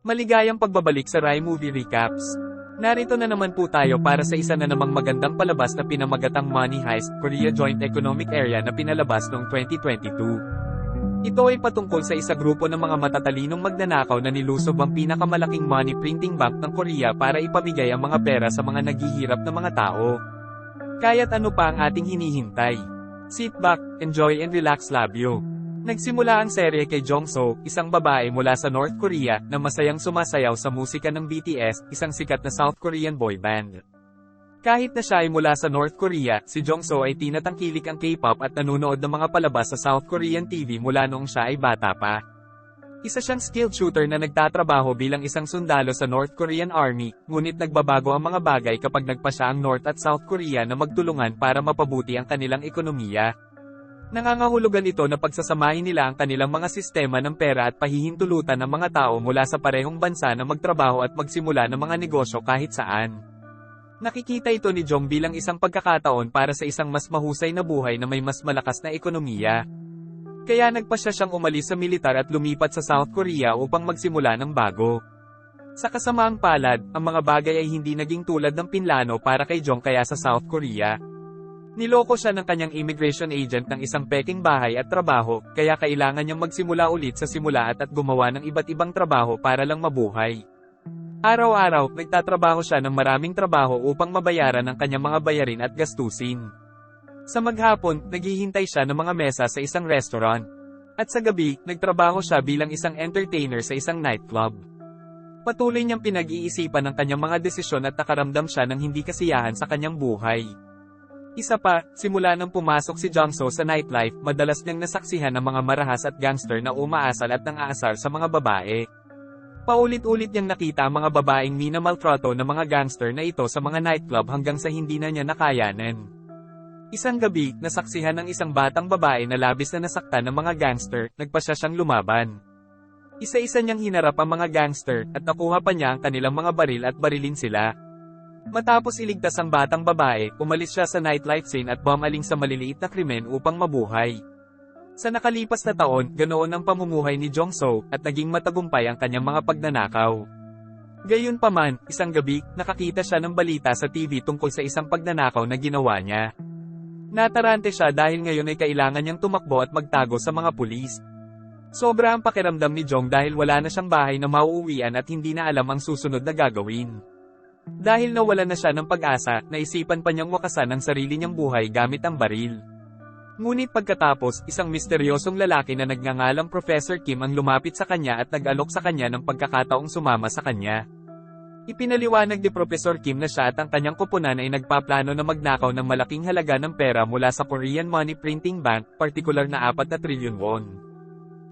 Maligayang pagbabalik sa Rai Movie Recaps. Narito na naman po tayo para sa isa na namang magandang palabas na pinamagatang Money Heist, Korea Joint Economic Area na pinalabas noong 2022. Ito ay patungkol sa isa grupo ng mga matatalinong magnanakaw na nilusob ang pinakamalaking money printing bank ng Korea para ipamigay ang mga pera sa mga naghihirap na mga tao. Kaya't ano pa ang ating hinihintay? Sit back, enjoy and relax labyo. Nagsimula ang serye kay Jongso, isang babae mula sa North Korea na masayang sumasayaw sa musika ng BTS, isang sikat na South Korean boy band. Kahit na siya ay mula sa North Korea, si Jongso ay tinatangkilik ang K-pop at nanunood ng mga palabas sa South Korean TV mula noong siya ay bata pa. Isa siyang skilled shooter na nagtatrabaho bilang isang sundalo sa North Korean Army, ngunit nagbabago ang mga bagay kapag nagpa siya ang North at South Korea na magtulungan para mapabuti ang kanilang ekonomiya. Nangangahulugan ito na pagsasamahin nila ang kanilang mga sistema ng pera at pahihintulutan ng mga tao mula sa parehong bansa na magtrabaho at magsimula ng mga negosyo kahit saan. Nakikita ito ni Jong bilang isang pagkakataon para sa isang mas mahusay na buhay na may mas malakas na ekonomiya. Kaya nagpasya siyang umalis sa militar at lumipat sa South Korea upang magsimula ng bago. Sa kasamaang palad, ang mga bagay ay hindi naging tulad ng pinlano para kay Jong kaya sa South Korea. Niloko siya ng kanyang immigration agent ng isang peking bahay at trabaho, kaya kailangan niyang magsimula ulit sa simula at gumawa ng iba't ibang trabaho para lang mabuhay. Araw-araw, nagtatrabaho siya ng maraming trabaho upang mabayaran ang kanyang mga bayarin at gastusin. Sa maghapon, naghihintay siya ng mga mesa sa isang restaurant. At sa gabi, nagtrabaho siya bilang isang entertainer sa isang nightclub. Patuloy niyang pinag-iisipan ang kanyang mga desisyon at nakaramdam siya ng hindi kasiyahan sa kanyang buhay. Isa pa, simula nang pumasok si Jongso sa nightlife, madalas niyang nasaksihan ang mga marahas at gangster na umaasal at nang-aasar sa mga babae. Paulit-ulit niyang nakita ang mga babaeng minamaltrato ng mga gangster na ito sa mga nightclub hanggang sa hindi na niya nakayanan. Isang gabi, nasaksihan ng isang batang babae na labis na nasaktan ng mga gangster, nagpasya siyang lumaban. Isa-isa niyang hinarap ang mga gangster, at nakuha pa niya ang kanilang mga baril at barilin sila. Matapos iligtas ang batang babae, umalis siya sa nightlife scene at bumaling sa maliliit na krimen upang mabuhay. Sa nakalipas na taon, ganoon ang pamumuhay ni Jongso, at naging matagumpay ang kanyang mga pagnanakaw. Gayunpaman, isang gabi, nakakita siya ng balita sa TV tungkol sa isang pagnanakaw na ginawa niya. Natarante siya dahil ngayon ay kailangan niyang tumakbo at magtago sa mga pulis. Sobra ang pakiramdam ni Jong dahil wala na siyang bahay na mauuwian at hindi na alam ang susunod na gagawin. Dahil nawalan na siya ng pag-asa, naisipan pa niyang wakasan ang sarili niyang buhay gamit ang baril. Ngunit pagkatapos, isang misteryosong lalaki na nagngangalang Professor Kim ang lumapit sa kanya at nag-alok sa kanya ng pagkakataong sumama sa kanya. Ipinaliwanag ni Professor Kim na siya at ang kanyang koponan ay nagpaplano na magnakaw ng malaking halaga ng pera mula sa Korean Money Printing Bank, partikular na 4 na trilyon won.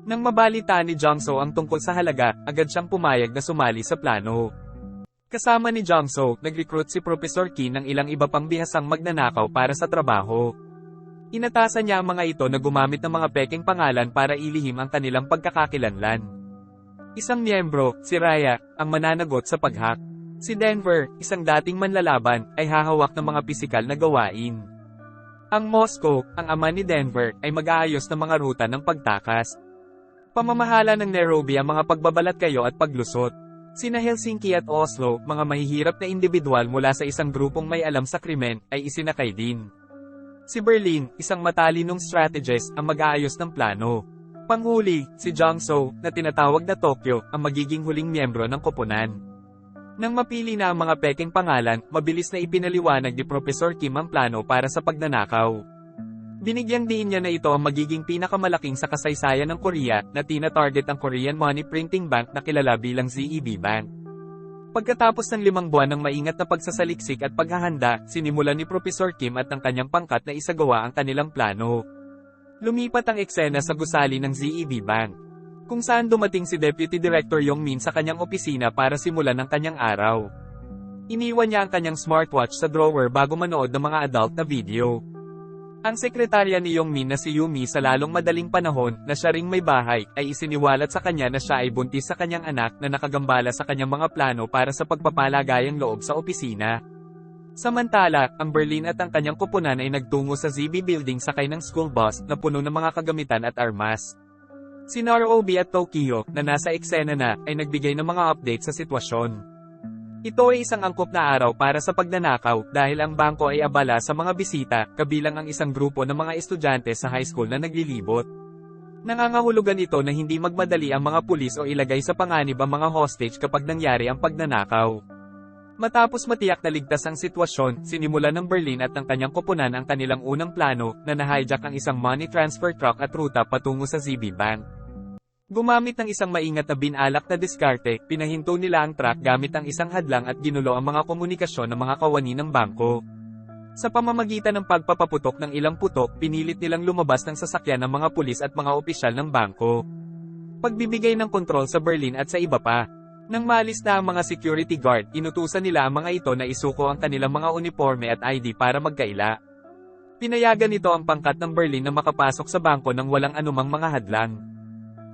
Nang mabalitaan ni Jongso ang tungkol sa halaga, agad siyang pumayag na sumali sa plano. Kasama ni Jongso, nag-recruit si Professor Kim ng ilang iba pang bihasang magnanakaw para sa trabaho. Inatasan niya ang mga ito na gumamit ng mga peking pangalan para ilihim ang kanilang pagkakakilanlan. Isang miyembro, si Raya, ang mananagot sa pag-hack. Si Denver, isang dating manlalaban, ay hahawak ng mga pisikal na gawain. Ang Moscow, ang ama ni Denver, ay mag-aayos ng mga ruta ng pagtakas. Pamamahala ng Nairobi ang mga pagbabalat kayo at paglusot. Sina Helsinki at Oslo, mga mahihirap na individual mula sa isang grupong may alam sa krimen, ay isinakay din. Si Berlin, isang matalinong strategist, ang mag-aayos ng plano. Panghuli, si Jongso, na tinatawag na Tokyo, ang magiging huling miyembro ng koponan. Nang mapili na ang mga peking pangalan, mabilis na ipinaliwanag ni Professor Kim ang plano para sa pagnanakaw. Binigyang diin niya na ito ang magiging pinakamalaking sa kasaysayan ng Korea, na tina-target ang Korean Money Printing Bank na kilala bilang ZEB Bank. Pagkatapos ng 5 buwan ng maingat na pagsasaliksik at paghahanda, sinimulan ni Professor Kim at ang kanyang pangkat na isagawa ang kanilang plano. Lumipat ang eksena sa gusali ng ZEB Bank, kung saan dumating si Deputy Director Yong Min sa kanyang opisina para simulan ang kanyang araw. Iniwan niya ang kanyang smartwatch sa drawer bago manood ng mga adult na video. Ang sekretarya ni Yong Min na si Yumi sa lalong madaling panahon, na siya ring may bahay, ay isiniwalat sa kanya na siya ay buntis sa kanyang anak na nakagambala sa kanyang mga plano para sa pagpapalagayang loob sa opisina. Samantala, ang Berlin at ang kanyang koponan ay nagtungo sa ZB Building sakay ng school bus na puno ng mga kagamitan at armas. Si Nairobi at Tokyo, na nasa eksena na, ay nagbigay ng mga update sa sitwasyon. Ito ay isang angkop na araw para sa pagnanakaw dahil ang bangko ay abala sa mga bisita, kabilang ang isang grupo ng mga estudyante sa high school na naglilibot. Nangangahulugan ito na hindi magmadali ang mga pulis o ilagay sa panganib ang mga hostage kapag nangyari ang pagnanakaw. Matapos matiyak na ligtas ang sitwasyon, sinimulan ng Berlin at ng kanyang koponan ang kanilang unang plano na nahijack ang isang money transfer truck at ruta patungo sa ZB Bank. Gumamit ng isang maingat na binalak na diskarte, pinahinto nila ang truck gamit ang isang hadlang at ginulo ang mga komunikasyon ng mga kawani ng bangko. Sa pamamagitan ng pagpapaputok ng ilang putok, pinilit nilang lumabas ng sasakyan ng mga pulis at mga opisyal ng bangko. Pagbibigay ng kontrol sa Berlin at sa iba pa. Nang maalis na ang mga security guard, inutusan nila ang mga ito na isuko ang kanilang mga uniforme at ID para magkaila. Pinayagan nito ang pangkat ng Berlin na makapasok sa bangko nang walang anumang mga hadlang.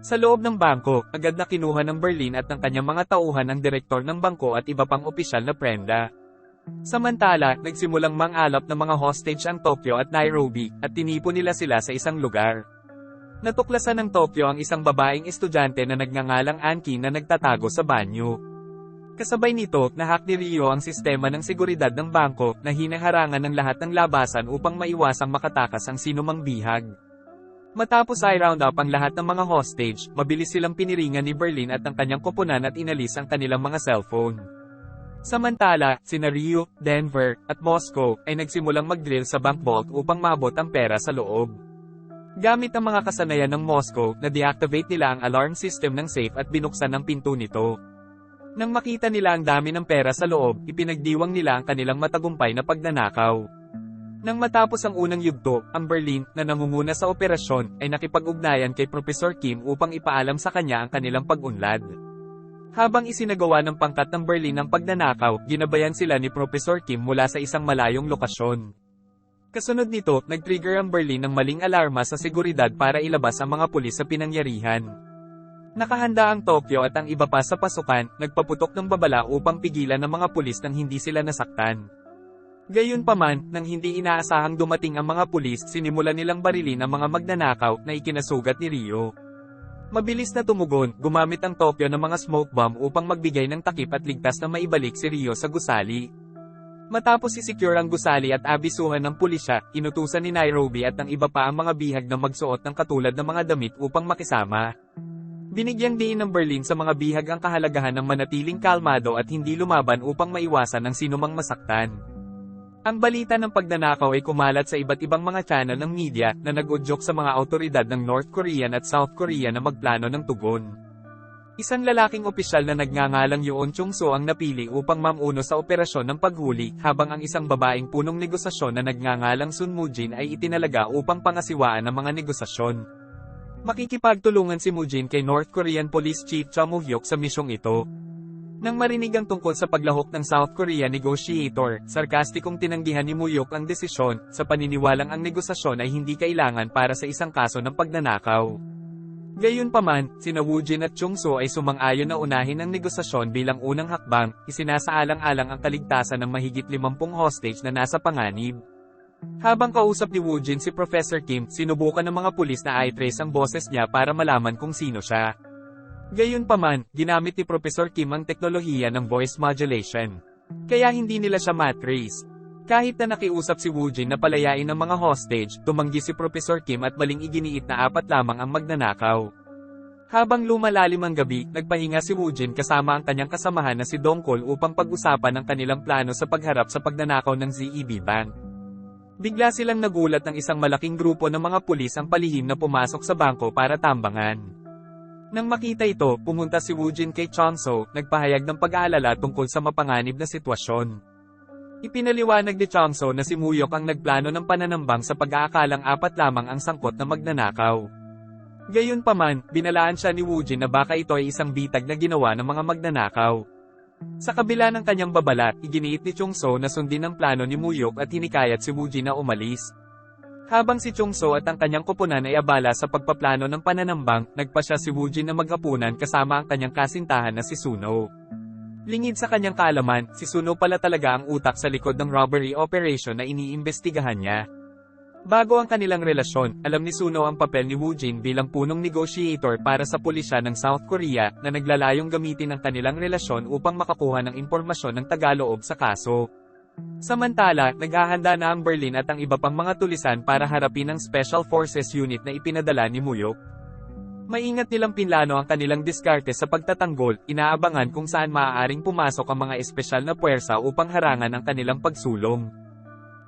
Sa loob ng bangko, agad na kinuha ng Berlin at ng kanyang mga tauhan ang direktor ng bangko at iba pang opisyal na prenda. Samantala, nagsimulang mang-alap ng mga hostage ang Tokyo at Nairobi, at tinipon nila sila sa isang lugar. Natuklasan ng Tokyo ang isang babaeng estudyante na nagngangalang Anki na nagtatago sa banyo. Kasabay nito, nahack ni Rio ang sistema ng seguridad ng bangko na hinaharangan ng lahat ng labasan upang maiwasang makatakas ang sinumang bihag. Matapos ay round up ang lahat ng mga hostage, mabilis silang piniringan ni Berlin at ang kanyang koponan at inalis ang kanilang mga cellphone. Samantala, sina Rio, Denver, at Moscow ay nagsimulang mag-drill sa bank vault upang maabot ang pera sa loob. Gamit ang mga kasanayan ng Moscow, na-deactivate nila ang alarm system ng safe at binuksan ang pinto nito. Nang makita nila ang dami ng pera sa loob, ipinagdiwang nila ang kanilang matagumpay na pagnanakaw. Nang matapos ang unang yugto, ang Berlin, na nangunguna sa operasyon, ay nakipag-ugnayan kay Professor Kim upang ipaalam sa kanya ang kanilang pag-unlad. Habang isinagawa ng pangkat ng Berlin ang pagnanakaw, ginabayan sila ni Professor Kim mula sa isang malayong lokasyon. Kasunod nito, nag-trigger ang Berlin ng maling alarma sa seguridad para ilabas ang mga pulis sa pinangyarihan. Nakahanda ang Tokyo at ang iba pa sa pasukan, nagpaputok ng babala upang pigilan ng mga pulis nang hindi sila nasaktan. Gayunpaman, nang hindi inaasahang dumating ang mga pulis, sinimulan nilang barilin ang mga magnanakaw na ikinasugat ni Rio. Mabilis na tumugon, gumamit ang Tokyo ng mga smoke bomb upang magbigay ng takip at ligtas na maibalik si Rio sa gusali. Matapos i-secure ang gusali at abisuhan ng pulisya, inutusan ni Nairobi at ang iba pa ang mga bihag na magsuot ng katulad ng mga damit upang makisama. Binigyang diin ng Berlin sa mga bihag ang kahalagahan ng manatiling kalmado at hindi lumaban upang maiwasan ang sinumang masaktan. Ang balita ng pagnanakaw ay kumalat sa iba't ibang mga channel ng media na nag-udyok sa mga awtoridad ng North Korean at South Korea na magplano ng tugon. Isang lalaking opisyal na nagngangalang Yoon Chung-soo ang napili upang mamuno sa operasyon ng paghuli, habang ang isang babaeng punong negosasyon na nagngangalang Sun Mujin ay itinalaga upang pangasiwaan ang mga negosasyon. Makikipagtulungan si Mujin kay North Korean Police Chief Cha Moo-hyuk sa misyong ito. Nang marinig ang tungkol sa paglahok ng South Korea negotiator, sarkastikong tinanggihan ni Moo-hyuk ang desisyon, sa paniniwalang ang negosasyon ay hindi kailangan para sa isang kaso ng pagnanakaw. Gayunpaman, sina Woojin at Chung-soo ay sumang-ayon na unahin ang negosasyon bilang unang hakbang, isinasaalang-alang ang kaligtasan ng mahigit 50 hostage na nasa panganib. Habang kausap ni Woojin si Professor Kim, sinubukan ng mga pulis na i-trace ang boses niya para malaman kung sino siya. Gayunpaman, ginamit ni Professor Kim ang teknolohiya ng voice modulation. Kaya hindi nila siya matrace. Kahit na nakiusap si Woojin na palayain ang mga hostage, tumanggi si Professor Kim at maling iginiit na 4 lamang ang magnanakaw. Habang lumalalim ang gabi, nagpahinga si Woojin kasama ang kanyang kasamahan na si Dongkol upang pag-usapan ang kanilang plano sa pagharap sa pagnanakaw ng ZEB Bank. Bigla silang nagulat ng isang malaking grupo ng mga pulis ang palihim na pumasok sa bangko para tambangan. Nang makita ito, pumunta si Woojin kay Chung-soo, nagpahayag ng pag-aalala tungkol sa mapanganib na sitwasyon. Ipinaliwanag ni Chung-soo na si Moo-hyuk ang nagplano ng pananambang sa pag-aakalang 4 lamang ang sangkot na magnanakaw. Gayunpaman, binalaan siya ni Woojin na baka ito ay isang bitag na ginawa ng mga magnanakaw. Sa kabila ng kanyang babala, iginiit ni Chung-soo na sundin ang plano ni Moo-hyuk at hinikayat si Woojin na umalis. Habang si Chung-soo at ang kanyang koponan ay abala sa pagpaplano ng pananambang, nagpasya si Woojin na maghapunan kasama ang kanyang kasintahan na si Suno. Lingid sa kanyang kaalaman, si Suno pala talaga ang utak sa likod ng robbery operation na iniimbestigahan niya. Bago ang kanilang relasyon, alam ni Suno ang papel ni Woojin bilang punong negotiator para sa pulisya ng South Korea na naglalayong gamitin ang kanilang relasyon upang makakuha ng impormasyon ng tagaloob sa kaso. Samantala, naghahanda na ang Berlin at ang iba pang mga tulisan para harapin ang Special Forces Unit na ipinadala ni Muyok. Maingat nilang pinlano ang kanilang diskarte sa pagtatanggol, inaabangan kung saan maaaring pumasok ang mga espesyal na puwersa upang harangan ang kanilang pagsulong.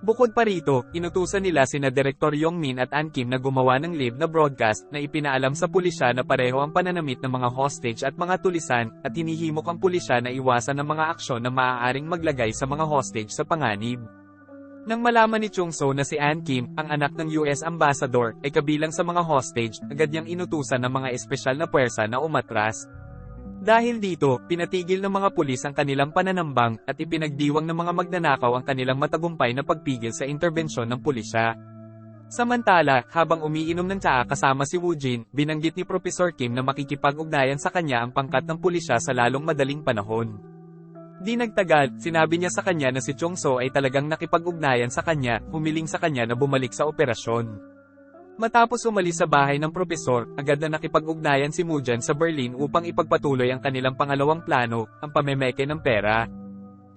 Bukod pa rito, inutusan nila sina Direktor Yong Min at An Kim na gumawa ng live na broadcast na ipinaalam sa pulisya na pareho ang pananamit ng mga hostage at mga tulisan, at hinihimok ang pulisya na iwasan ang mga aksyon na maaaring maglagay sa mga hostage sa panganib. Nang malaman ni Chung So na si An Kim, ang anak ng US Ambassador, ay kabilang sa mga hostage, agad niyang inutusan ng mga espesyal na puwersa na umatras. Dahil dito, pinatigil ng mga pulis ang kanilang pananambang, at ipinagdiwang ng mga magnanakaw ang kanilang matagumpay na pagpigil sa interbensyon ng pulisya. Samantala, habang umiinom ng tsaa kasama si Woojin, binanggit ni Professor Kim na makikipag-ugnayan sa kanya ang pangkat ng pulisya sa lalong madaling panahon. Di nagtagal, sinabi niya sa kanya na si Chung So ay talagang nakipag-ugnayan sa kanya, humiling sa kanya na bumalik sa operasyon. Matapos umalis sa bahay ng propesor, agad na nakipag-ugnayan si Mujan sa Berlin upang ipagpatuloy ang kanilang pangalawang plano, ang pamemeke ng pera.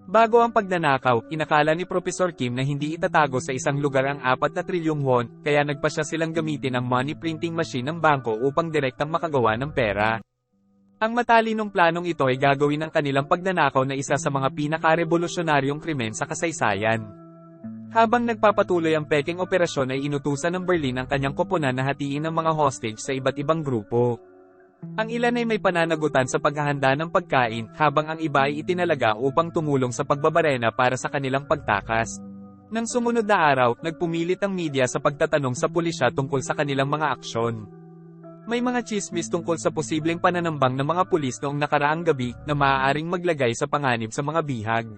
Bago ang pagnanakaw, inakala ni Professor Kim na hindi itatago sa isang lugar ang 4 na trilyong won, kaya nagpa siya silang gamitin ang money printing machine ng bangko upang direktang makagawa ng pera. Ang matalinong planong ito ay gagawin ng kanilang pagnanakaw na isa sa mga pinaka-revolusyonaryong krimen sa kasaysayan. Habang nagpapatuloy ang peking operasyon ay inutusan ng Berlin ang kanyang koponan na hatiin ang mga hostage sa iba't ibang grupo. Ang ilan ay may pananagutan sa paghahanda ng pagkain, habang ang iba ay itinalaga upang tumulong sa pagbabarena para sa kanilang pagtakas. Nang sumunod na araw, nagpumilit ang media sa pagtatanong sa pulisya tungkol sa kanilang mga aksyon. May mga chismis tungkol sa posibleng pananambang ng mga pulis noong nakaraang gabi na maaaring maglagay sa panganib sa mga bihag.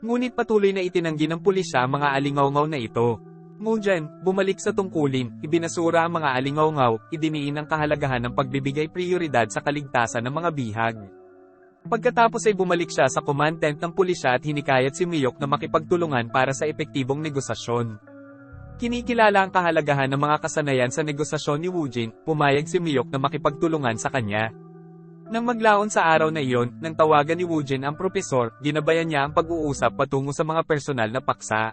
Ngunit patuloy na itinanggi ng pulisya ang mga alingaw-ngaw na ito. Mujan, bumalik sa tungkulin, ibinasura ang mga alingaw-ngaw, idiniin ang kahalagahan ng pagbibigay prioridad sa kaligtasan ng mga bihag. Pagkatapos ay bumalik siya sa command tent ng pulisya at hinikayat si Muyok na makipagtulungan para sa epektibong negosasyon. Kinikilala ang kahalagahan ng mga kasanayan sa negosasyon ni Woojin, pumayag si Muyok na makipagtulungan sa kanya. Nang maglaon sa araw na iyon, nang tawagan ni Woojin ang propesor, ginabayan niya ang pag-uusap patungo sa mga personal na paksa.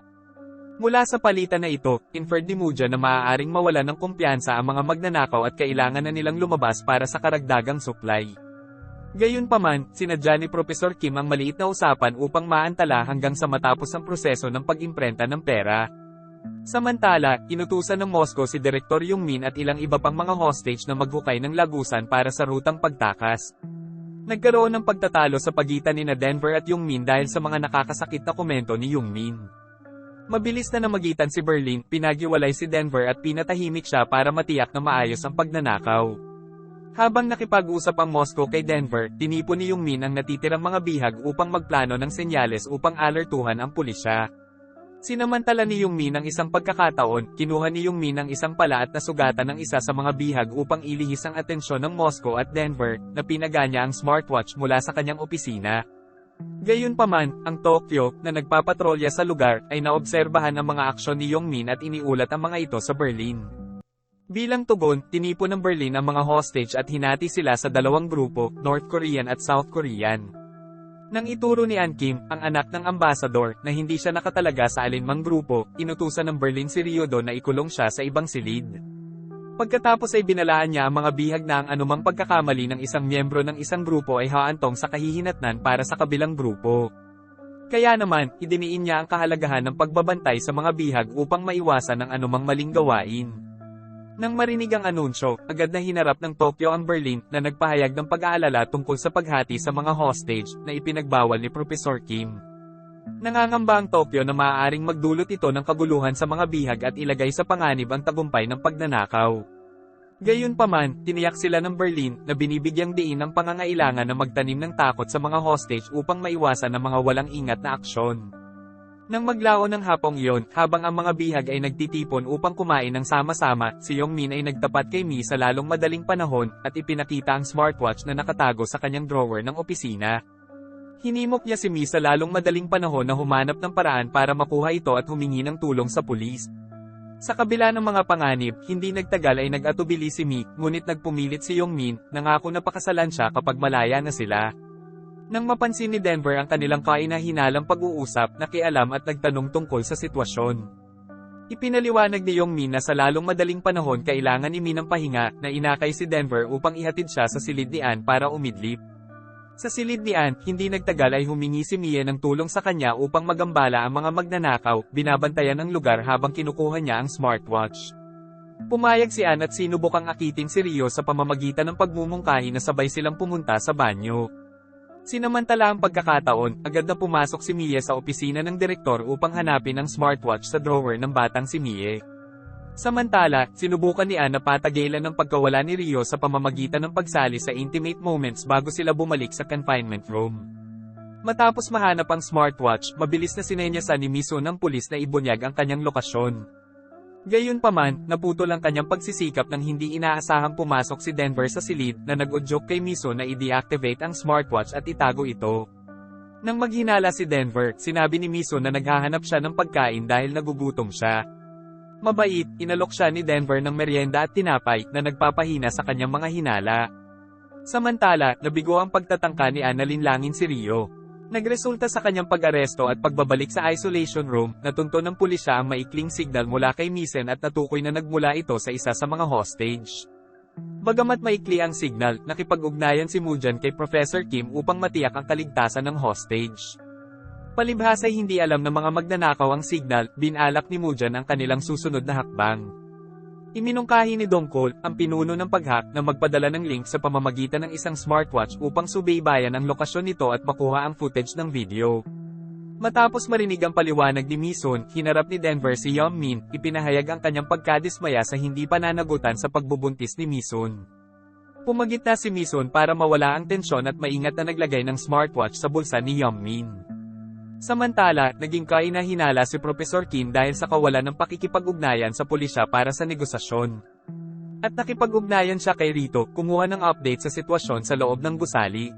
Mula sa palitan na ito, inferred ni Muja na maaaring mawalan ng kumpiyansa ang mga magnanakaw at kailangan na nilang lumabas para sa karagdagang supply. Gayunpaman, sinadya ni Professor Kim ang maliit na usapan upang maantala hanggang sa matapos ang proseso ng pag-imprenta ng pera. Samantala, inutusan ng Moscow si Direktor Yong Min at ilang iba pang mga hostage na maghukay ng lagusan para sa rutang pagtakas. Nagkaroon ng pagtatalo sa pagitan ni Denver at Yong Min dahil sa mga nakakasakit na komento ni Yong Min. Mabilis na namagitan si Berlin, pinaghiwalay si Denver at pinatahimik siya para matiyak na maayos ang pagnanakaw. Habang nakipag-usap ang Moscow kay Denver, tinipon ni Yong Min ang natitirang mga bihag upang magplano ng senyales upang alertuhan ang pulisya. Sinamantala ni Yong Min ang isang pagkakataon, kinuha ni Yong Min ang isang pala at nasugatan ng isa sa mga bihag upang ilihis ang atensyon ng Moscow at Denver, na pinaganya ang smartwatch mula sa kanyang opisina. Gayunpaman, ang Tokyo, na nagpapatrolya sa lugar, ay naobserbahan ang mga aksyon ni Yong Min at iniulat ang mga ito sa Berlin. Bilang tugon, tinipon ng Berlin ang mga hostage at hinati sila sa dalawang grupo, North Korean at South Korean. Nang ituro ni An Kim, ang anak ng ambassador, na hindi siya nakatalaga sa alinmang grupo, inutusan ng Berlin si Ryodo na ikulong siya sa ibang silid. Pagkatapos ay binalaan niya ang mga bihag na ang anumang pagkakamali ng isang miyembro ng isang grupo ay haantong sa kahihinatnan para sa kabilang grupo. Kaya naman, idiniin niya ang kahalagahan ng pagbabantay sa mga bihag upang maiwasan ang anumang maling gawain. Nang marinig ang anunsyo, agad na hinarap ng Tokyo ang Berlin, na nagpahayag ng pag-aalala tungkol sa paghati sa mga hostage, na ipinagbawal ni Professor Kim. Nangangamba ang Tokyo na maaaring magdulot ito ng kaguluhan sa mga bihag at ilagay sa panganib ang tagumpay ng pagnanakaw. Gayunpaman, tiniyak sila ng Berlin, na binibigyang diin ang pangangailangan na magtanim ng takot sa mga hostage upang maiwasan ang mga walang ingat na aksyon. Nang maglaon ng hapong iyon, habang ang mga bihag ay nagtitipon upang kumain ng sama-sama, si Yong Min ay nagtapat kay Mi sa lalong madaling panahon, at ipinakita ang smartwatch na nakatago sa kanyang drawer ng opisina. Hinimok niya si Mi sa lalong madaling panahon na humanap ng paraan para makuha ito at humingi ng tulong sa pulis. Sa kabila ng mga panganib, hindi nagtagal ay nag-atubili si Mi, ngunit nagpumilit si Yongmin, nangako na pakasalan siya kapag malaya na sila. Nang mapansin ni Denver ang kanilang kahinahinalang pag-uusap, nakialam at nagtanong tungkol sa sitwasyon. Ipinaliwanag ni Yongmin na sa lalong madaling panahon kailangan ni Mi ng pahinga, na inakay si Denver upang ihatid siya sa silid ni Ann para umidlip. Sa silid ni Ann, hindi nagtagal ay humingi si Mie ng tulong sa kanya upang magambala ang mga magnanakaw, binabantayan ang lugar habang kinukuha niya ang smartwatch. Pumayag si Ann at sinubukang akitin si Rio sa pamamagitan ng pagmumungkahi na sabay silang pumunta sa banyo. Sinamantala ang pagkakataon, agad na pumasok si Mie sa opisina ng direktor upang hanapin ang smartwatch sa drawer ng batang si Mie. Samantala, sinubukan ni Ann na patagilan ng pagkawala ni Rio sa pamamagitan ng pagsali sa intimate moments bago sila bumalik sa confinement room. Matapos mahanap ang smartwatch, mabilis na sinenyasan ni Miso ng pulis na ibunyag ang kanyang lokasyon. Gayunpaman, naputol ang kanyang pagsisikap nang hindi inaasahang pumasok si Denver sa silid na nag-udyok kay Miso na i-deactivate ang smartwatch at itago ito. Nang maghinala si Denver, sinabi ni Miso na naghahanap siya ng pagkain dahil nagugutom siya. Mabait, inalok siya ni Denver ng merienda at tinapay na nagpapahina sa kanyang mga hinala. Samantala, nabigo ang pagtatangka ni Ann na linlangin si Rio. Nagresulta sa kanyang pag-aresto at pagbabalik sa isolation room, natunto ng pulisya ang maikling signal mula kay Misen at natukoy na nagmula ito sa isa sa mga hostage. Bagamat maikli ang signal, nakipag-ugnayan si Mujan kay Professor Kim upang matiyak ang kaligtasan ng hostage. Palibhas ay hindi alam ng mga magnanakaw ang signal, binalak ni Mujan ang kanilang susunod na hakbang. Iminungkahi ni Dongkol, ang pinuno ng pag-hack, na magpadala ng link sa pamamagitan ng isang smartwatch upang subaybayan ang lokasyon nito at makuha ang footage ng video. Matapos marinig ang paliwanag ni Mison, hinarap ni Denver si Yongmin, ipinahayag ang kanyang pagkadismaya sa hindi pananagutan sa pagbubuntis ni Mison. Pumagitna si Mison para mawala ang tensyon at maingat na naglagay ng smartwatch sa bulsa ni Yongmin. Samantala, naging kainahinala si Professor Kim dahil sa kawalan ng pakikipag-ugnayan sa pulisya para sa negosasyon. At nakipag-ugnayan siya kay Rito, kumuha ng update sa sitwasyon sa loob ng gusali.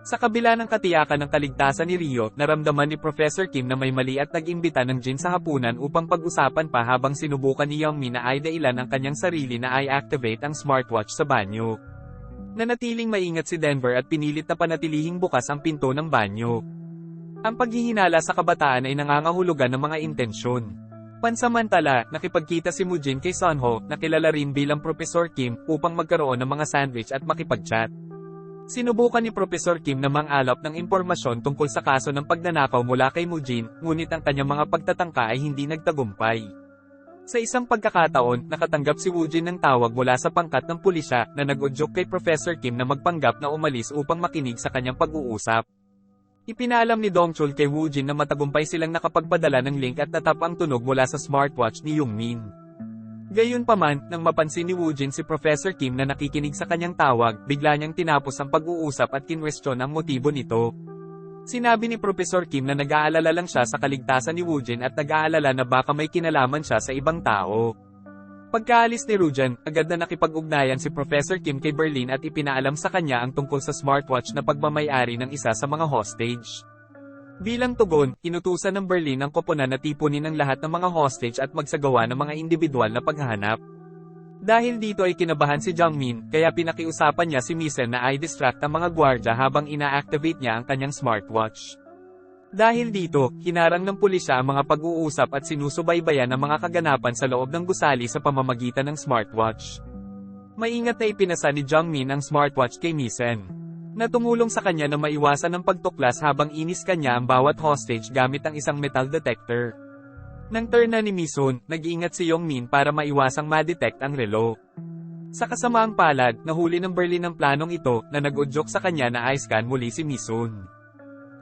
Sa kabila ng katiyakan ng kaligtasan ni Rio, naramdaman ni Professor Kim na may mali at nag-imbita ng Jin sa hapunan upang pag-usapan pa habang sinubukan ni Yongmin na ay dailan ang kanyang sarili na i-activate ang smartwatch sa banyo. Nanatiling maingat si Denver at pinilit na panatilihing bukas ang pinto ng banyo. Ang paghihinala sa kabataan ay nangangahulugan ng mga intensyon. Pansamantala, nakipagkita si Mujin kay Sunho, na kilala rin bilang Professor Kim, upang magkaroon ng mga sandwich at makipag-chat. Sinubukan ni Professor Kim na mang-alap ng impormasyon tungkol sa kaso ng pagnanakaw mula kay Mujin, ngunit ang kanyang mga pagtatangka ay hindi nagtagumpay. Sa isang pagkakataon, nakatanggap si Woo Jin ng tawag mula sa pangkat ng pulisya, na nag-udyok kay Professor Kim na magpanggap na umalis upang makinig sa kanyang pag-uusap. Ipinaalam ni Dongchul kay Woo Jin na matagumpay silang nakapagpadala ng link at natap ang tunog mula sa smartwatch ni Yongmin. Gayunpaman, nang mapansin ni Woo Jin si Professor Kim na nakikinig sa kanyang tawag, bigla niyang tinapos ang pag-uusap at kinwestiyon ang motibo nito. Sinabi ni Professor Kim na nag-aalala lang siya sa kaligtasan ni Woo Jin at nag-aalala na baka may kinalaman siya sa ibang tao. Pagkaalis ni Rujan, agad na nakipag-ugnayan si Professor Kim kay Berlin at ipinaalam sa kanya ang tungkol sa smartwatch na pagmamay-ari ng isa sa mga hostage. Bilang tugon, inutusan ng Berlin ang koponan na tipunin ang lahat ng mga hostage at magsagawa ng mga individual na paghahanap. Dahil dito ay kinabahan si Jungmin, kaya pinakiusapan niya si Misen na i-distract ang mga gwardya habang ina-activate niya ang kanyang smartwatch. Dahil dito, hinarang ng pulisya ang mga pag-uusap at sinusubaybayan ang mga kaganapan sa loob ng gusali sa pamamagitan ng smartwatch. Maingat na ipinasa ni Jungmin ang smartwatch kay Misen, na tumulong sa kanya na maiwasan ang pagtuklas habang inis kanya ang bawat hostage gamit ang isang metal detector. Nang turn na ni Misun, nag-iingat si Yongmin para maiwasang ma-detect ang relo. Sa kasamaang palad, nahuli ng Berlin ang planong ito na nag-udyok sa kanya na i-scan muli si Misun.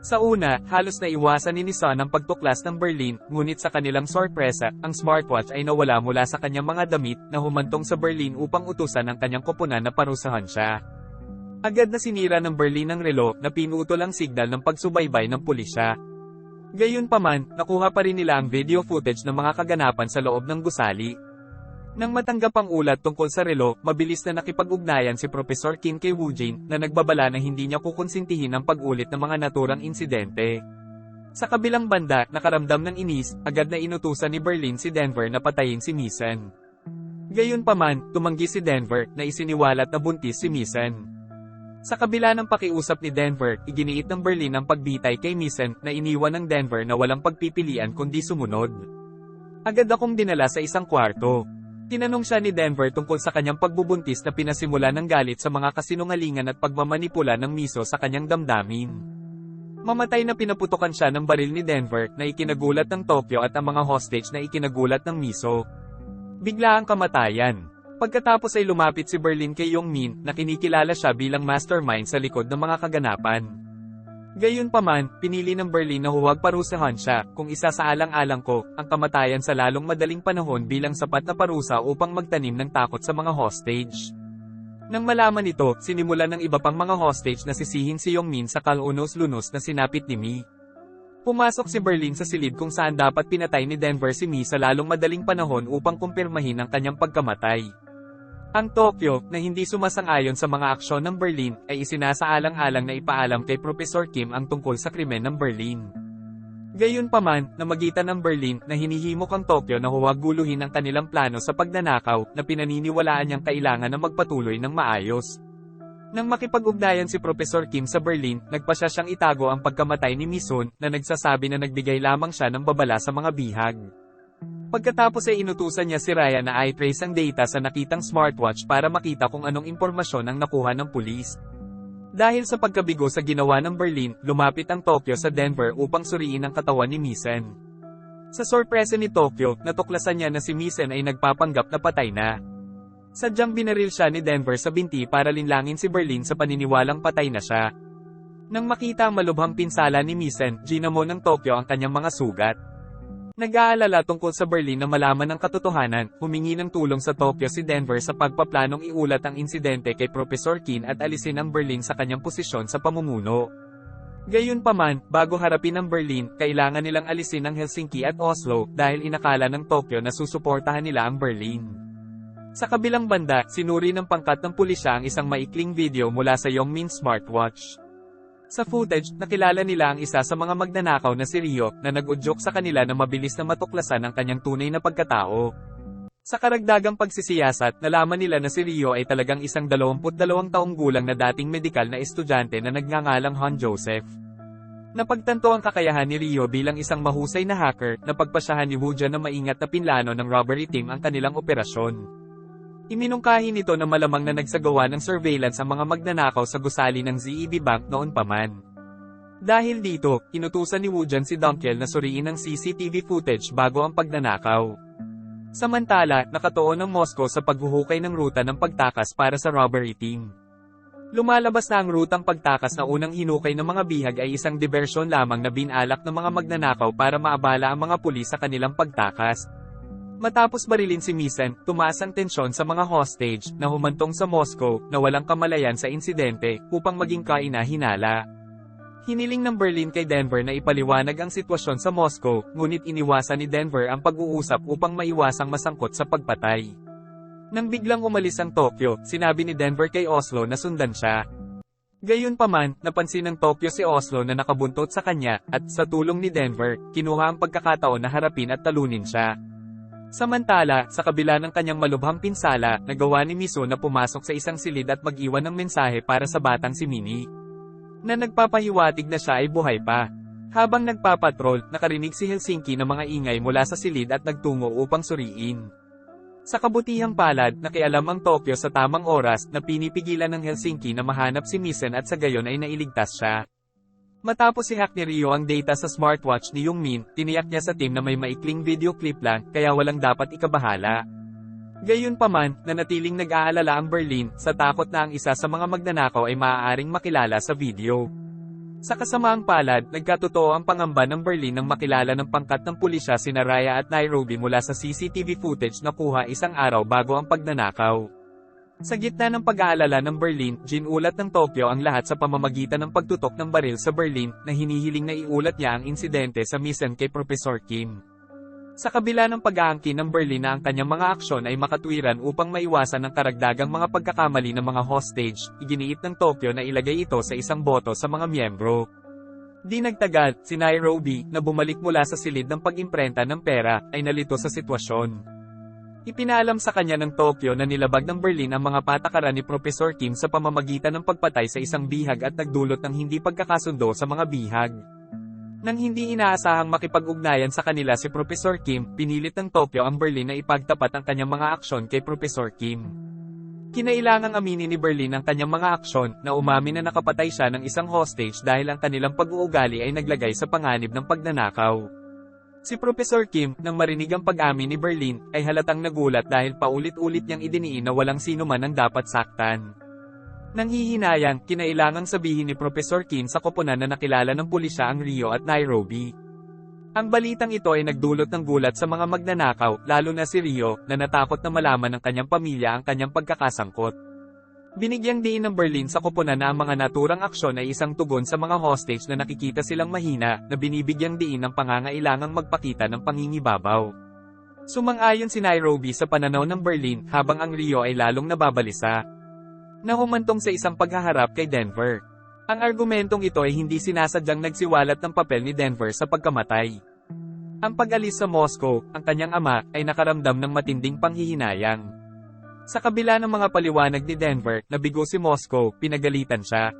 Sa una, halos naiwasan ni Nisan ang pagtuklas ng Berlin, ngunit sa kanilang sorpresa, ang smartwatch ay nawala mula sa kanyang mga damit na humantong sa Berlin upang utusan ang kanyang koponan na parusahan siya. Agad na sinira ng Berlin ang relo na pinutol ang signal ng pagsubaybay ng pulisya. Gayunpaman, nakuha pa rin nila ang video footage ng mga kaganapan sa loob ng gusali. Nang matanggap ang ulat tungkol sa relo, mabilis na nakipag-ugnayan si Professor Kim kay Woo Jin na nagbabala na hindi niya kukonsintihin ang pag-ulit ng mga naturang insidente. Sa kabilang banda, nakaramdam ng inis, agad na inutusan ni Berlin si Denver na patayin si Misen. Gayunpaman, tumanggi si Denver na isiniwalat na buntis si Misen. Sa kabila ng pakiusap ni Denver, iginiit ng Berlin ang pagbitay kay Misen na iniwan ng Denver na walang pagpipilian kundi sumunod. Agad akong dinala sa isang kwarto. Tinanong siya ni Denver tungkol sa kanyang pagbubuntis na pinasimula ng galit sa mga kasinungalingan at pagmamanipula ng miso sa kanyang damdamin. Mamatay na pinaputukan siya ng baril ni Denver na ikinagulat ng Tokyo at ang mga hostage na ikinagulat ng miso. Bigla ang kamatayan. Pagkatapos ay lumapit si Berlin kay Yongmin na kinikilala siya bilang mastermind sa likod ng mga kaganapan. Gayunpaman, pinili ng Berlin na huwag parusahan siya kung isa sa alang-alang ko, ang kamatayan sa lalong madaling panahon bilang sapat na parusa upang magtanim ng takot sa mga hostage. Nang malaman ito, sinimulan ng iba pang mga hostage na sisihin si Yongmin sa kalunos-lunos na sinapit ni Mi. Pumasok si Berlin sa silid kung saan dapat pinatay ni Denver si Mi sa lalong madaling panahon upang kumpirmahin ang kanyang pagkamatay. Ang Tokyo, na hindi sumasang-ayon sa mga aksyon ng Berlin, ay isinasaalang-alang na ipaalam kay Professor Kim ang tungkol sa krimen ng Berlin. Gayunpaman, namagitan ng Berlin na hinihimok ang Tokyo na huwag guluhin ang kanilang plano sa pagnanakaw na pinaniniwalaan niyang kailangan na magpatuloy ng maayos. Nang makipag-ugnayan si Professor Kim sa Berlin, nagpasya siyang itago ang pagkamatay ni Misun na nagsasabi na nagbigay lamang siya ng babala sa mga bihag. Pagkatapos ay inutusan niya si Raya na i-trace ang data sa nakitang smartwatch para makita kung anong impormasyon ang nakuha ng pulis. Dahil sa pagkabigo sa ginawa ng Berlin, lumapit ang Tokyo sa Denver upang suriin ang katawan ni Misen. Sa sorpresa ni Tokyo, natuklasan niya na si Misen ay nagpapanggap na patay na. Sadyang binaril siya ni Denver sa binti para linlangin si Berlin sa paniniwalang patay na siya. Nang makita ang malubhang pinsala ni Misen, ginamon ng Tokyo ang kanyang mga sugat. Nag-aalala tungkol sa Berlin na malaman ang katotohanan, humingi ng tulong sa Tokyo si Denver sa pagpaplanong iulat ang insidente kay Professor Kim at alisin ang Berlin sa kanyang posisyon sa pamumuno. Gayunpaman, bago harapin ang Berlin, kailangan nilang alisin ang Helsinki at Oslo dahil inakala ng Tokyo na susuportahan nila ang Berlin. Sa kabilang banda, sinuri ng pangkat ng pulisya ang isang maikling video mula sa Yongmin smartwatch. Sa footage, nakilala nila ang isa sa mga magnanakaw na si Ryo, na nag-udyok sa kanila na mabilis na matuklasan ang kanyang tunay na pagkatao. Sa karagdagang pagsisiyasat, nalaman nila na si Ryo ay talagang isang 22 taong gulang na dating medikal na estudyante na nagngangalang Han Joseph. Napagtanto ang kakayahan ni Ryo bilang isang mahusay na hacker, na pagpasyahan ni Wooja na maingat na pinlano ng robbery team ang kanilang operasyon. Iminungkahi nito na malamang na nagsagawa ng surveillance ang mga magnanakaw sa gusali ng ZEB Bank noon pa man. Dahil dito, inutusan ni Woojan si Dunkel na suriin ang CCTV footage bago ang pagnanakaw. Samantala, nakatuon ang Moscow sa paghuhukay ng ruta ng pagtakas para sa robbery team. Lumalabas na ang rutang pagtakas na unang hinukay ng mga bihag ay isang diversyon lamang na binalak ng mga magnanakaw para maabala ang mga pulis sa kanilang pagtakas. Matapos barilin si Misen, tumaas ang tensyon sa mga hostage na humantong sa Moscow na walang kamalayan sa insidente upang maging kaina-hinala. Hiniling ng Berlin kay Denver na ipaliwanag ang sitwasyon sa Moscow, ngunit iniwasan ni Denver ang pag-uusap upang maiwasang masangkot sa pagpatay. Nang biglang umalis ang Tokyo, sinabi ni Denver kay Oslo na sundan siya. Gayunpaman, napansin ng Tokyo si Oslo na nakabuntot sa kanya, at sa tulong ni Denver, kinuha ang pagkakataon na harapin at talunin siya. Samantala, sa kabila ng kanyang malubhang pinsala, nagawa ni Miso na pumasok sa isang silid at mag-iwan ng mensahe para sa batang si Minnie. Na nagpapahiwatig na siya ay buhay pa. Habang nagpapatrol, nakarinig si Helsinki ng mga ingay mula sa silid at nagtungo upang suriin. Sa kabutihang palad, nakialam ang Tokyo sa tamang oras na pinipigilan ng Helsinki na mahanap si Misen at sa gayon ay nailigtas siya. Matapos i-hack ni Ryo ang data sa smartwatch ni Yongmin, tiniyak niya sa team na may maikling video clip lang, kaya walang dapat ikabahala. Gayunpaman, nanatiling nag-aalala ang Berlin, sa takot na ang isa sa mga magnanakaw ay maaaring makilala sa video. Sa kasamaang palad, nagkatotoo ang pangamba ng Berlin nang makilala ng pangkat ng pulisya sina Raya at Nairobi mula sa CCTV footage na kuha isang araw bago ang pagnanakaw. Sa gitna ng pag-aalala ng Berlin, ginulat ng Tokyo ang lahat sa pamamagitan ng pagtutok ng baril sa Berlin, na hinihiling na iulat niya ang insidente sa Misen kay Professor Kim. Sa kabila ng pag-aangkin ng Berlin na ang kanyang mga aksyon ay makatwiran upang maiwasan ang karagdagang mga pagkakamali ng mga hostage, iginiit ng Tokyo na ilagay ito sa isang boto sa mga miyembro. Di nagtagal, si Nairobi, na bumalik mula sa silid ng pag-imprenta ng pera, ay nalito sa sitwasyon. Ipinaalam sa kanya ng Tokyo na nilabag ng Berlin ang mga patakaran ni Professor Kim sa pamamagitan ng pagpatay sa isang bihag at nagdulot ng hindi pagkakasundo sa mga bihag. Nang hindi inaasahang makipag-ugnayan sa kanila si Professor Kim, pinilit ng Tokyo ang Berlin na ipagtapat ang kanyang mga aksyon kay Professor Kim. Kinailangang aminin ni Berlin ang kanyang mga aksyon, na umamin na nakapatay siya ng isang hostage dahil ang kanilang pag-uugali ay naglagay sa panganib ng pagnanakaw. Si Professor Kim, nang marinig ang pag-amin ni Berlin, ay halatang nagulat dahil paulit-ulit niyang idiniin na walang sino man ang dapat saktan. Nang hihinayang, kinailangang sabihin ni Professor Kim sa koponan na nakilala ng pulisya ang Rio at Nairobi. Ang balitang ito ay nagdulot ng gulat sa mga magnanakaw, lalo na si Rio, na natakot na malaman ng kanyang pamilya ang kanyang pagkakasangkot. Binigyang diin ng Berlin sa koponan na ang mga naturang aksyon ay isang tugon sa mga hostage na nakikita silang mahina, na binibigyang diin ng pangangailangang magpakita ng pangingibabaw. Sumang-ayon si Nairobi sa pananaw ng Berlin, habang ang Rio ay lalong nababalisa. Nahumantong sa isang paghaharap kay Denver. Ang argumentong ito ay hindi sinasadyang nagsiwalat ng papel ni Denver sa pagkamatay. Ang pag-alis sa Moscow, ang kanyang ama, ay nakaramdam ng matinding panghihinayang. Sa kabila ng mga paliwanag ni Denver, nabigo si Moscow, pinagalitan siya.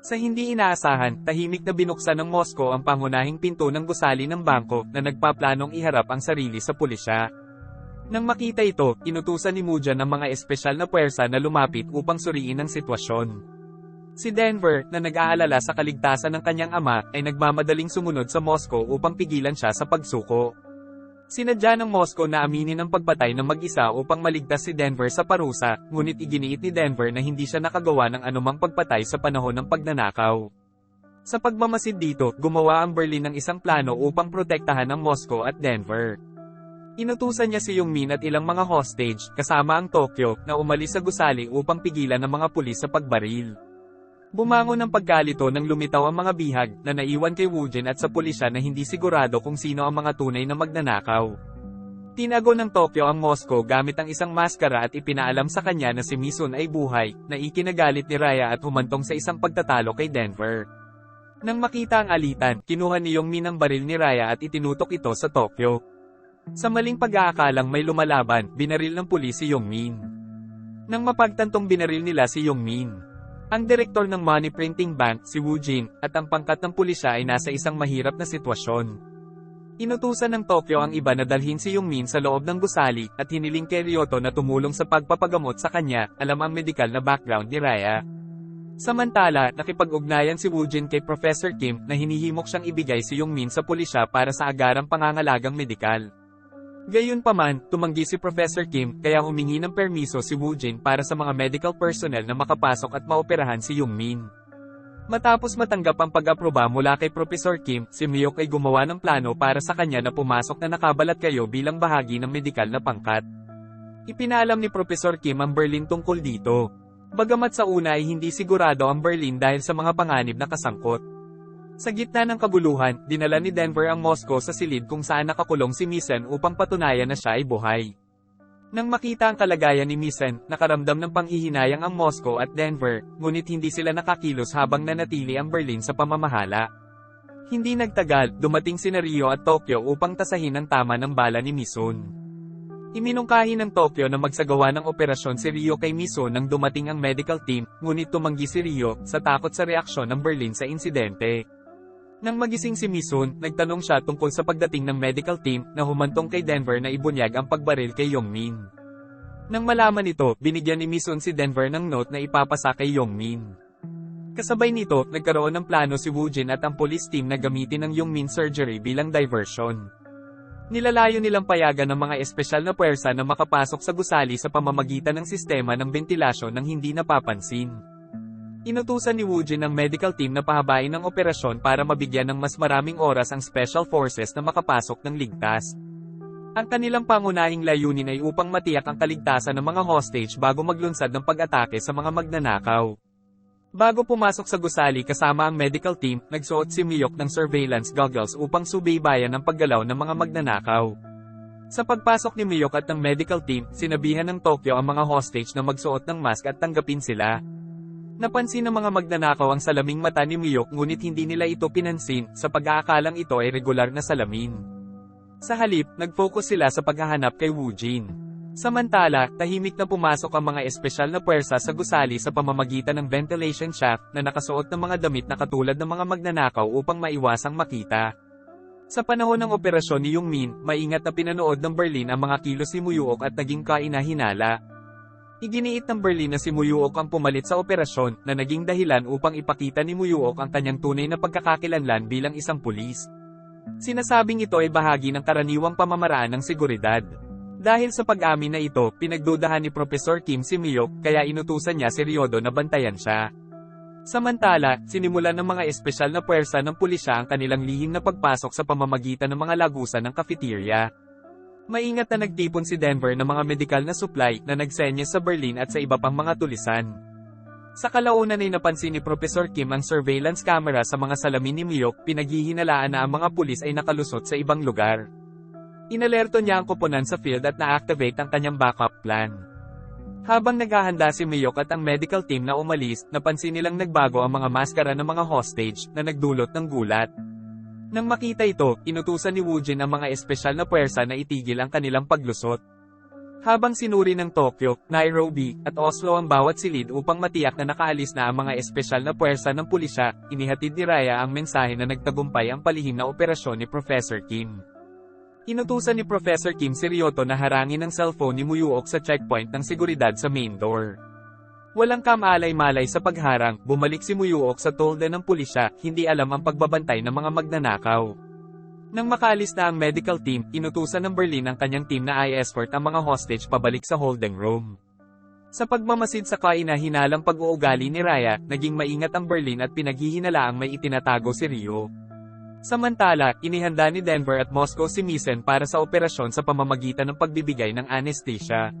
Sa hindi inaasahan, tahimik na binuksan ng Moscow ang pangunahing pinto ng gusali ng bangko, na nagpaplanong iharap ang sarili sa pulisya. Nang makita ito, inutusan ni Mujan ang mga espesyal na puwersa na lumapit upang suriin ang sitwasyon. Si Denver, na nag-aalala sa kaligtasan ng kanyang ama, ay nagmamadaling sumunod sa Moscow upang pigilan siya sa pagsuko. Sinadya ng Moscow na aminin ang pagpatay ng mag-isa upang maligtas si Denver sa parusa, ngunit iginiit ni Denver na hindi siya nakagawa ng anumang pagpatay sa panahon ng pagnanakaw. Sa pagmamasid dito, gumawa ang Berlin ng isang plano upang protektahan ang Moscow at Denver. Inutusan niya si Yongmin at ilang mga hostage, kasama ang Tokyo, na umalis sa gusali upang pigilan ang mga pulis sa pagbaril. Bumangon ang pagkalito nang lumitaw ang mga bihag, na naiwan kay Woojin at sa pulisya na hindi sigurado kung sino ang mga tunay na magnanakaw. Tinago ng Tokyo ang Moscow gamit ang isang maskara at ipinaalam sa kanya na si Misun ay buhay, na ikinagalit ni Raya at humantong sa isang pagtatalo kay Denver. Nang makita ang alitan, kinuha ni Yongmin ang baril ni Raya at itinutok ito sa Tokyo. Sa maling pag-aakalang may lumalaban, binaril ng pulis si Yongmin. Nang mapagtantong binaril nila si Yongmin, ang direktor ng Money Printing Bank, si Woojin, at ang pangkat ng pulisya ay nasa isang mahirap na sitwasyon. Inutusan ng Tokyo ang iba na dalhin si Yongmin sa loob ng gusali, at hiniling kay Ryoto na tumulong sa pagpapagamot sa kanya, alam ang medikal na background ni Raya. Samantala, nakipag-ugnayan si Woojin kay Professor Kim na hinihimok siyang ibigay si Yongmin sa pulisya para sa agarang pangangalagang medikal. Gayunpaman, tumanggi si Professor Kim, kaya humingi ng permiso si Woojin para sa mga medical personnel na makapasok at maoperahan si Yongmin. Matapos matanggap ang pag-aproba mula kay Professor Kim, si Miyok ay gumawa ng plano para sa kanya na pumasok na nakabalat kayo bilang bahagi ng medikal na pangkat. Ipinaalam ni Professor Kim ang Berlin tungkol dito. Bagamat sa una ay hindi sigurado ang Berlin dahil sa mga panganib na kasangkot. Sa gitna ng kaguluhan, dinala ni Denver ang Moscow sa silid kung saan nakakulong si Misen upang patunayan na siya ay buhay. Nang makita ang kalagayan ni Misen, nakaramdam ng panghihinayang ang Moscow at Denver, ngunit hindi sila nakakilos habang nanatili ang Berlin sa pamamahala. Hindi nagtagal, dumating sina Rio at Tokyo upang tasahin ang tama ng bala ni Misun. Iminungkahi ng Tokyo na magsagawa ng operasyon si Rio kay Misun nang dumating ang medical team, ngunit tumanggi si Rio sa takot sa reaksyon ng Berlin sa insidente. Nang magising si Misun, nagtanong siya tungkol sa pagdating ng medical team, na humantong kay Denver na ibunyag ang pagbaril kay Yongmin. Nang malaman ito, binigyan ni Misun si Denver ng note na ipapasa kay Yongmin. Kasabay nito, nagkaroon ng plano si Woojin at ang police team na gamitin ang Yongmin surgery bilang diversion. Nilalayo nilang payagan ng mga espesyal na puwersa na makapasok sa gusali sa pamamagitan ng sistema ng bentilasyon nang hindi napapansin. Inutusan ni Woojin ang medical team na pahabain ang operasyon para mabigyan ng mas maraming oras ang special forces na makapasok ng ligtas. Ang kanilang pangunahing layunin ay upang matiyak ang kaligtasan ng mga hostage bago maglunsad ng pag-atake sa mga magnanakaw. Bago pumasok sa gusali kasama ang medical team, nagsuot si Miyok ng surveillance goggles upang subaybayan ang paggalaw ng mga magnanakaw. Sa pagpasok ni Miyok at ng medical team, sinabihan ng Tokyo ang mga hostage na magsuot ng mask at tanggapin sila. Napansin ng mga magnanakaw ang salaming mata ni Miyok ngunit hindi nila ito pinansin, sa pag-aakalang ito ay regular na salamin. Sa halip, nag-focus sila sa paghahanap kay Woojin. Samantala, tahimik na pumasok ang mga espesyal na puwersa sa gusali sa pamamagitan ng ventilation shaft na nakasuot ng mga damit na katulad ng mga magnanakaw upang maiwasang makita. Sa panahon ng operasyon ni Youngmin, maingat na pinanood ng Berlin ang mga kilos ni Muyuok at naging kainahinala. Iginiit ng Berlin na si Muyuok ang pumalit sa operasyon, na naging dahilan upang ipakita ni Muyuok ang kanyang tunay na pagkakakilanlan bilang isang pulis. Sinasabing ito ay bahagi ng karaniwang pamamaraan ng seguridad. Dahil sa pag-amin na ito, pinagdudahan ni Professor Kim si Miyok, kaya inutusan niya si Ryodo na bantayan siya. Samantala, sinimulan ng mga espesyal na puwersa ng pulisya ang kanilang lihim na pagpasok sa pamamagitan ng mga lagusan ng cafeteria. Maingat na nagtipon si Denver ng mga medikal na supply na nagsenyas sa Berlin at sa iba pang mga tulisan. Sa kalaunan ay napansin ni Professor Kim ang surveillance camera sa mga salamin ni Miyok, pinaghihinalaan na ang mga pulis ay nakalusot sa ibang lugar. Inalerto niya ang koponan sa field at na-activate ang kanyang backup plan. Habang naghahanda si Miyok at ang medical team na umalis, napansin nilang nagbago ang mga maskara ng mga hostage na nagdulot ng gulat. Nang makita ito, inutusan ni Woojin ang mga espesyal na puwersa na itigil ang kanilang paglusot. Habang sinuri ng Tokyo, Nairobi, at Oslo ang bawat silid upang matiyak na nakaalis na ang mga espesyal na puwersa ng pulisya, inihatid ni Raya ang mensahe na nagtagumpay ang palihim na operasyon ni Professor Kim. Inutusan ni Professor Kim si Ryoto na harangin ang cellphone ni Muyuok sa checkpoint ng seguridad sa main door. Walang kamalay-malay sa pagharang, bumalik si Muyuok sa tolda ng pulisya, hindi alam ang pagbabantay ng mga magnanakaw. Nang makaalis na ang medical team, inutusan ng Berlin ang kanyang team na i-escort ang mga hostage pabalik sa holding room. Sa pagmamasid sa kaina-hinalang pag-uugali ni Raya, naging maingat ang Berlin at pinaghihinalaang may itinatago si Ryo. Samantala, inihanda ni Denver at Moscow si Misen para sa operasyon sa pamamagitan ng pagbibigay ng anesthesia.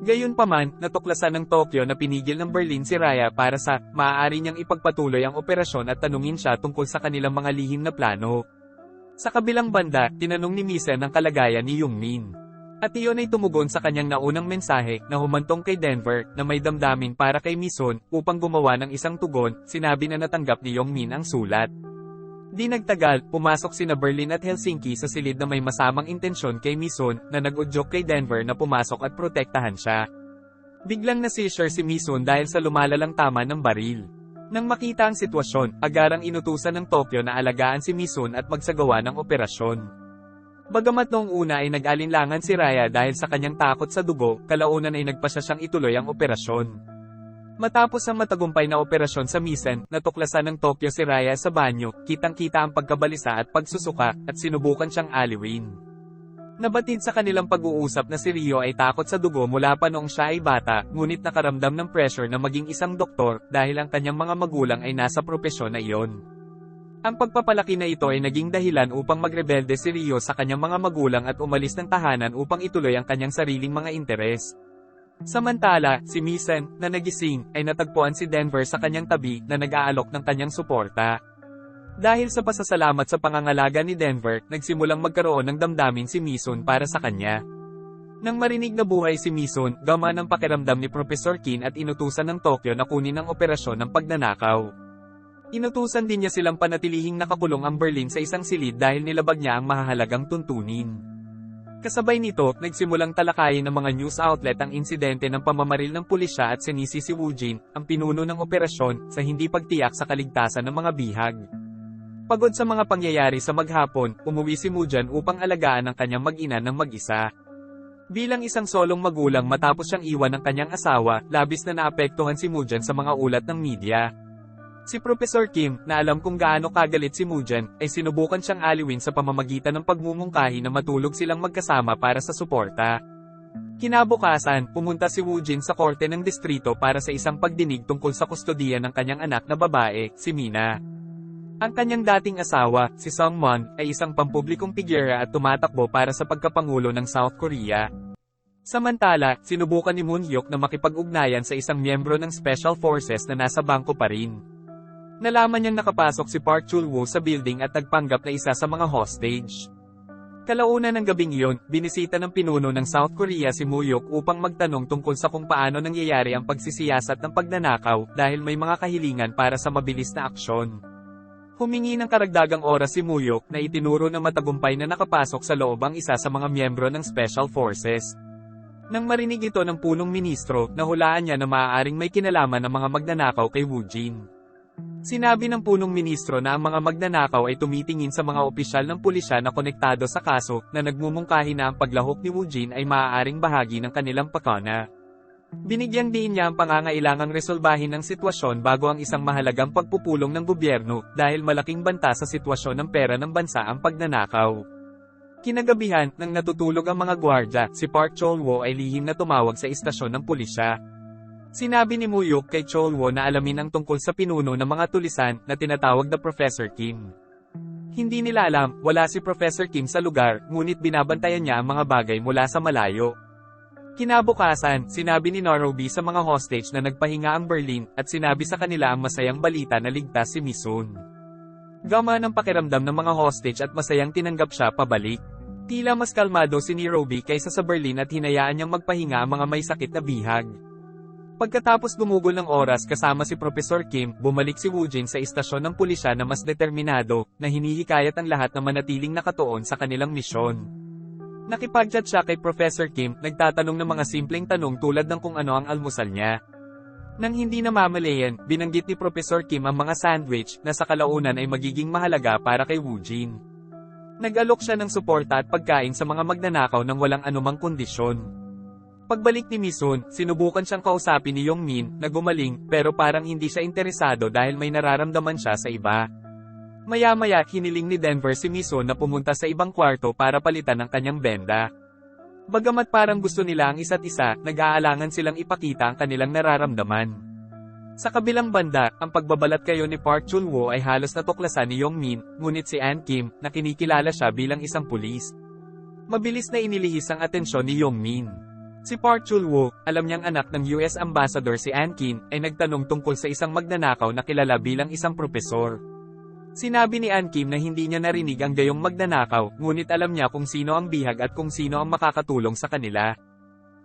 Gayunpaman, natuklasan ng Tokyo na pinigil ng Berlin si Raya para sa maaari niyang ipagpatuloy ang operasyon at tanungin siya tungkol sa kanilang mga lihim na plano. Sa kabilang banda, tinanong ni Misen ang kalagayan ni Youngmin. At iyon ay tumugon sa kanyang naunang mensahe na humantong kay Denver na may damdamin para kay Mison upang gumawa ng isang tugon, sinabi na natanggap ni Youngmin ang sulat. Di nagtagal, pumasok sina Berlin at Helsinki sa silid na may masamang intensyon kay Mison na nag-udyok kay Denver na pumasok at protektahan siya. Biglang na-seizure si Mison dahil sa lumalalang tama ng baril. Nang makita ang sitwasyon, agarang inutusan ng Tokyo na alagaan si Mison at magsagawa ng operasyon. Bagamat noong una ay nag-alinlangan si Raya dahil sa kanyang takot sa dugo, kalaunan ay nagpasya siyang ituloy ang operasyon. Matapos ang matagumpay na operasyon sa Misen, natuklasan ng Tokyo si Raya sa banyo, kitang-kita ang pagkabalisa at pagsusuka, at sinubukan siyang aliwin. Nabatid sa kanilang pag-uusap na si Ryo ay takot sa dugo mula pa noong siya ay bata, ngunit nakaramdam ng pressure na maging isang doktor, dahil ang kanyang mga magulang ay nasa propesyon na iyon. Ang pagpapalaki na ito ay naging dahilan upang magrebelde si Ryo sa kanyang mga magulang at umalis ng tahanan upang ituloy ang kanyang sariling mga interes. Samantala, si Misen, na nagising, ay natagpuan si Denver sa kanyang tabi na nag-aalok ng kanyang suporta. Dahil sa pasasalamat sa pangangalaga ni Denver, nagsimulang magkaroon ng damdamin si Mison para sa kanya. Nang marinig na buhay si Mison, gamaan ang pakiramdam ni Professor Kim at inutusan ng Tokyo na kunin ang operasyon ng pagnanakaw. Inutusan din niya silang panatilihing nakakulong ang Berlin sa isang silid dahil nilabag niya ang mahahalagang tuntunin. Kasabay nito, nagsimulang talakayin ng mga news outlet ang insidente ng pamamaril ng pulisya at sinisi si Woojin, ang pinuno ng operasyon, sa hindi pagtiyak sa kaligtasan ng mga bihag. Pagod sa mga pangyayari sa maghapon, umuwi si Woojin upang alagaan ang kanyang mag-ina ng mag-isa. Bilang isang solong magulang matapos siyang iwan ng kanyang asawa, labis na naapektuhan si Woojin sa mga ulat ng media. Si Professor Kim, na alam kung gaano kagalit si Woojin, ay sinubukan siyang aliwin sa pamamagitan ng pagmumungkahi na matulog silang magkasama para sa suporta. Kinabukasan, pumunta si Woojin sa korte ng distrito para sa isang pagdinig tungkol sa kustodiya ng kanyang anak na babae, si Mina. Ang kanyang dating asawa, si Sung Moon, ay isang pampublikong figura at tumatakbo para sa pagkapangulo ng South Korea. Samantala, sinubukan ni Moon Hyuk na makipag-ugnayan sa isang miyembro ng Special Forces na nasa bangko pa rin. Nalaman niyang nakapasok si Park Chul-woo sa building at nagpanggap na isa sa mga hostage. Kalaunan ng gabing iyon, binisita ng pinuno ng South Korea si Muyok upang magtanong tungkol sa kung paano nangyayari ang pagsisiyasat ng pagnanakaw dahil may mga kahilingan para sa mabilis na aksyon. Humingi ng karagdagang oras si Muyok na itinuro na matagumpay na nakapasok sa loob ang isa sa mga miyembro ng Special Forces. Nang marinig ito ng punong ministro, nahulaan niya na maaaring may kinalaman ng mga magnanakaw kay Woo Jin. Sinabi ng punong ministro na ang mga magnanakaw ay tumitingin sa mga opisyal ng pulisya na konektado sa kaso na nagmumungkahi na ang paglahok ni Woo Jin ay maaaring bahagi ng kanilang pakana. Binigyang diin niya ang pangangailangang resolbahin ang sitwasyon bago ang isang mahalagang pagpupulong ng gobyerno dahil malaking banta sa sitwasyon ng pera ng bansa ang pagnanakaw. Kinagabihan, nang natutulog ang mga gwardya, si Park Cholwo ay lihim na tumawag sa istasyon ng pulisya. Sinabi ni Muyok kay Cholwo na alamin ang tungkol sa pinuno ng mga tulisan na tinatawag na Professor Kim. Hindi nila alam, wala si Professor Kim sa lugar, ngunit binabantayan niya ang mga bagay mula sa malayo. Kinabukasan, sinabi ni Nairobi sa mga hostage na nagpahinga ang Berlin at sinabi sa kanila ang masayang balita na ligtas si Misun. Gama ng pakiramdam ng mga hostage at masayang tinanggap siya pabalik. Tila mas kalmado si Nairobi kaysa sa Berlin at hinayaan niyang magpahinga ang mga may sakit na bihag. Pagkatapos gumugol ng oras kasama si Professor Kim, bumalik si Woo Jin sa istasyon ng pulisya na mas determinado, na hinihikayat ang lahat na manatiling nakatuon sa kanilang misyon. Nakipag-chat siya kay Professor Kim, nagtatanong ng mga simpleng tanong tulad ng kung ano ang almusal niya. Nang hindi namamalayan, binanggit ni Professor Kim ang mga sandwich na sa kalaunan ay magiging mahalaga para kay Woo Jin. Nag-alok siya ng suporta at pagkain sa mga magnanakaw nang walang anumang kondisyon. Pagbalik ni Misun, sinubukan siyang kausapin ni Yongmin na gumaling pero parang hindi siya interesado dahil may nararamdaman siya sa iba. Maya-maya hiniling ni Denver si Misun na pumunta sa ibang kwarto para palitan ang kanyang benda. Bagamat parang gusto nila ang isa't isa, nag-aalangan silang ipakita ang kanilang nararamdaman. Sa kabilang banda, ang pagbabalat kayo ni Park Chulwo ay halos natuklasan ni Yongmin, ngunit si An Kim, na kinikilala siya bilang isang pulis. Mabilis na inilihis ang atensyon ni Yongmin. Si Park Chulwo, alam niyang anak ng US Ambassador si An Kim, ay nagtanong tungkol sa isang magnanakaw na kilala bilang isang propesor. Sinabi ni An Kim na hindi niya narinig ang gayong magnanakaw, ngunit alam niya kung sino ang bihag at kung sino ang makakatulong sa kanila.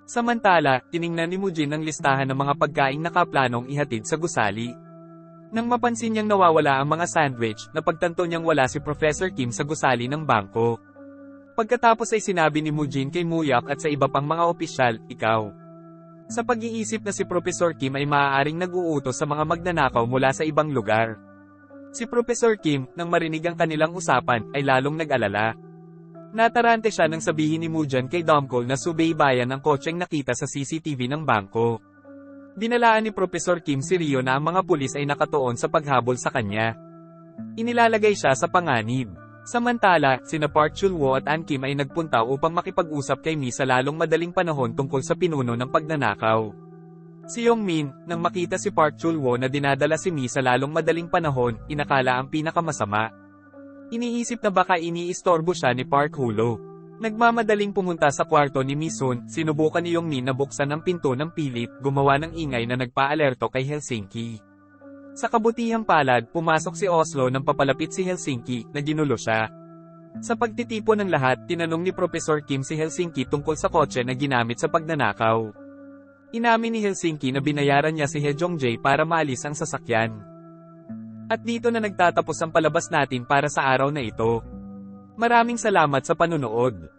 Samantala, tiningnan ni Woo Jin ang listahan ng mga pagkaing nakaplanong ihatid sa gusali. Nang mapansin niyang nawawala ang mga sandwich, napagtanto niyang wala si Professor Kim sa gusali ng bangko. Pagkatapos ay sinabi ni Woo Jin kay Muyok at sa iba pang mga opisyal, ikaw. Sa pag-iisip na si Professor Kim ay maaaring nag-uutos sa mga magnanakaw mula sa ibang lugar. Si Professor Kim, nang marinig ang kanilang usapan, ay lalong nag-alala. Natarante siya nang sabihin ni Woo Jin kay Domkol na subaybayan ang kotseng nakita sa CCTV ng bangko. Binalaan ni Professor Kim si Rio na ang mga pulis ay nakatuon sa paghabol sa kanya. Inilalagay siya sa panganib. Samantala, sina Park Chulwo at An Kim ay nagpunta upang makipag-usap kay Mi sa lalong madaling panahon tungkol sa pinuno ng pagnanakaw. Si Yongmin, nang makita si Park Chulwo na dinadala si Mi sa lalong madaling panahon, inakala ang pinakamasama. Iniisip na baka iniistorbo siya ni Park Hulo. Nagmamadaling pumunta sa kwarto ni Misun, sinubukan ni Yongmin na buksan ang pinto ng pilit, gumawa ng ingay na nagpa-alerto kay Helsinki. Sa kabutihang palad, pumasok si Oslo nang papalapit si Helsinki, na ginulo siya. Sa pagtitipon ng lahat, tinanong ni Professor Kim si Helsinki tungkol sa kotse na ginamit sa pagnanakaw. Inamin ni Helsinki na binayaran niya si Hejongjae para maalis ang sasakyan. At dito na nagtatapos ang palabas natin para sa araw na ito. Maraming salamat sa panunood.